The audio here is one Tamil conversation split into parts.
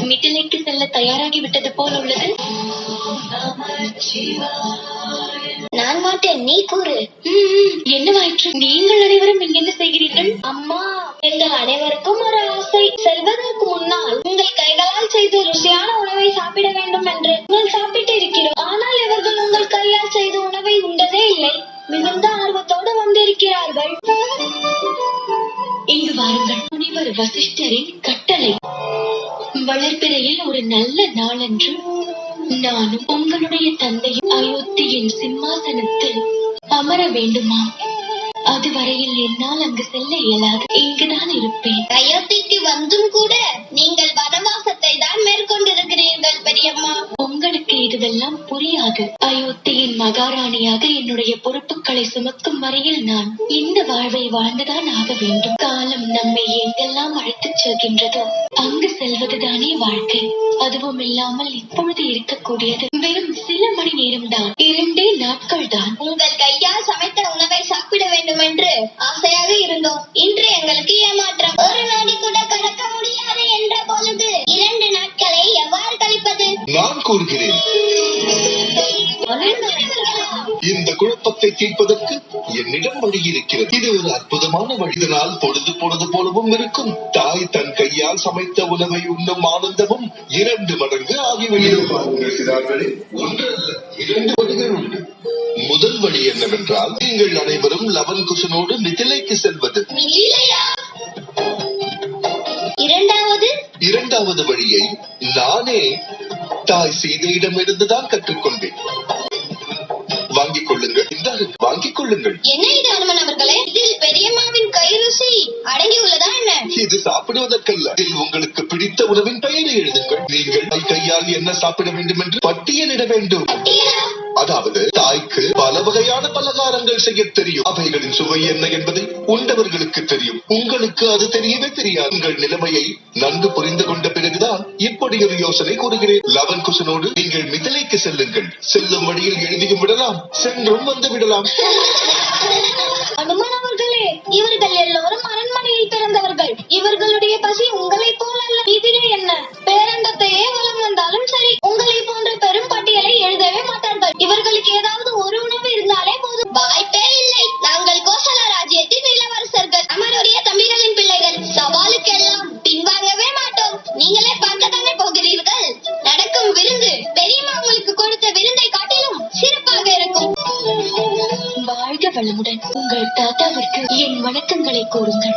மிதிலைக்கு செல்ல தயாராகி விட்டது போல் உள்ளது. நான் மாட்டேன், நீ கூறு. என்னவாயிற்று? நீங்கள் அனைவரும் இங்க என்ன செய்கிறீர்கள்? அம்மா, எங்கள் அனைவருக்கும் ஒரு ஆசை. செல்வதற்கு முன்னால் உங்கள் கைகளால் செய்து ருசியான உணவை சாப்பிட வேண்டும் என்று நாங்கள் சாப்பிட்டு இருக்கிறோம். ஆனால் இவர்கள் உங்கள் கையால் செய்த உணவை உண்டதே இல்லை. மிகுந்த ஆர்வத்தோடு வந்திருக்கிறார்கள். இங்கு வாருங்கள். முனிவர் வசிஷ்டரின் கட்டளை. வளர்பிறையில் ஒரு நல்ல நாளன்று நானும் உங்களுடைய தந்தையும் அயோத்தியின் சிம்மாசனத்தில் அமர வேண்டுமா? அதுவரையில் என்னால் அங்கு செல்ல இயலாது. இங்குதான் இருப்பேன். அயோத்திக்கு வந்தும் கூட நீங்கள் வனவாசத்தை தான் மேற்கொண்டிருக்கிறீர்கள் பெரியம்மா. உங்களுக்கு இதுவெல்லாம் புரியாது. அயோத்தியின் மகாராணியாக என்னுடைய பொறுப்புகளை சுமக்கும் வரையில் நான் இந்த வாழ்வை வாழ்ந்துதான் ஆக வேண்டும். காலம் நம்மை எங்கெல்லாம் அழைத்துச் செல்கின்றதோ அங்கு செல்வதுதானே வாழ்க்கை. அதுவும் இல்லாமல் இப்பொழுது இருக்கக்கூடியது வெறும் சில மணி நேரம் தான், 2 நாட்கள் தான். உங்கள் கையால் சமைத்த உணவை சாப்பிட வேண்டும் என்று ஆசையாக இருந்தோம். இன்று எங்களுக்கு ஏமாற்றம். ஒரு நொடி கூட கடக்க முடியாது என்ற பொழுது 2 நாட்களை எவ்வாறு கழிப்பது? நான் கூறுகிறேன். இந்த குழப்பத்தை தீர்ப்பதற்கு என்னிடம் வழி இருக்கிறது. இது ஒரு அற்புதமான வழி. இதனால் பொழுது பொழுது போலவும் இருக்கும். தாய் தன் கையால் சமைத்த உணவை உண்ணும் ஆனந்தமும் 2 மடங்கு ஆகிவிடும். ஒன்று அல்ல, 2 வழிகள் உண்டு. முதல் வழி என்னவென்றால், நீங்கள் அனைவரும் லவன் குஷனோடு மிதிலைக்கு செல்வது. இரண்டாவது வழியை நானே தாய் சீதையிடம் இருந்துதான் கற்றுக்கொண்டேன். வாங்கிக் கொள்ளுங்கள். வாங்கிக் கொள்ளுங்கள். என்ன இது அனுமன் அவர்களே? இதில் பெரியம்மாவின் கை ருசி அடங்கி உள்ளதா என்ன? இது சாப்பிடுவதற்கல்ல. இதில் உங்களுக்கு பிடித்த உணவின் பெயரை எழுதுங்கள். நீங்கள் கையால் என்ன சாப்பிட வேண்டும் என்று பட்டியலிட வேண்டும். அதாவது தாய்க்கு பல வகையான பலகாரங்கள் செய்ய தெரியும். அவைகளின் சுவை என்ன என்பதை உண்டவர்களுக்கு தெரியும். உங்களுக்கு அது தெரியவே தெரியாது. உங்கள் நிலைமையை நன்கு புரிந்து கொண்ட பிறகுதான் இப்படி ஒரு யோசனை கூறுகிறேன். லவன் குஷனோடு நீங்கள் மிதிலைக்கு செல்லுங்கள். செல்லும் வழியில் எழுதியும் விடலாம், சென்றும் வந்து விடலாம். அனுமன் அவர்களே, இவர்கள் எல்லோரும் அரண்மனையில் பிறந்தவர்கள். இவர்களுடைய பசி உங்களை போல அல்ல. இதிலே என்ன? பேரண்டத்தையே வளம் வந்தாலும் சரி, உங்களை போன்ற பெரும் பட்டியலை எழுதவே மாட்டார்கள். இவர்களுக்கு ஏதாவது ஒரு உணவு இருந்தாலே போதும். வாய்ப்பே இல்லை. நாங்கள் கோசல ராஜ்யத்தின் இளவரசர்கள், அமருடைய தம்பிகளின் பிள்ளைகள். சவாலுக்கெல்லாம் பின்வாங்கவே மாட்டோம். நீங்களே பார்க்கத்தானே போகிறீர்கள். நடக்கும் விருந்து பெரியம்மா உங்களுக்கு கொடுத்த விருந்தை காட்டிலும் சிறப்பாக இருக்கும். வாழ்க வளமுடன். உங்கள் தாத்தாவிற்கு என் வணக்கங்களை கூறுங்கள்.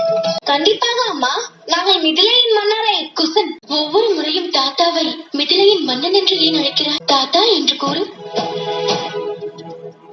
கண்டிப்பாக அம்மா. நாங்கள் மிதிலையின் மன்னரை குசன். ஒவ்வொரு முறையும் தாத்தாவை மிதிலையின் மன்னன் என்று ஏன் அழைக்கிறார்? தாத்தா என்று கூறு.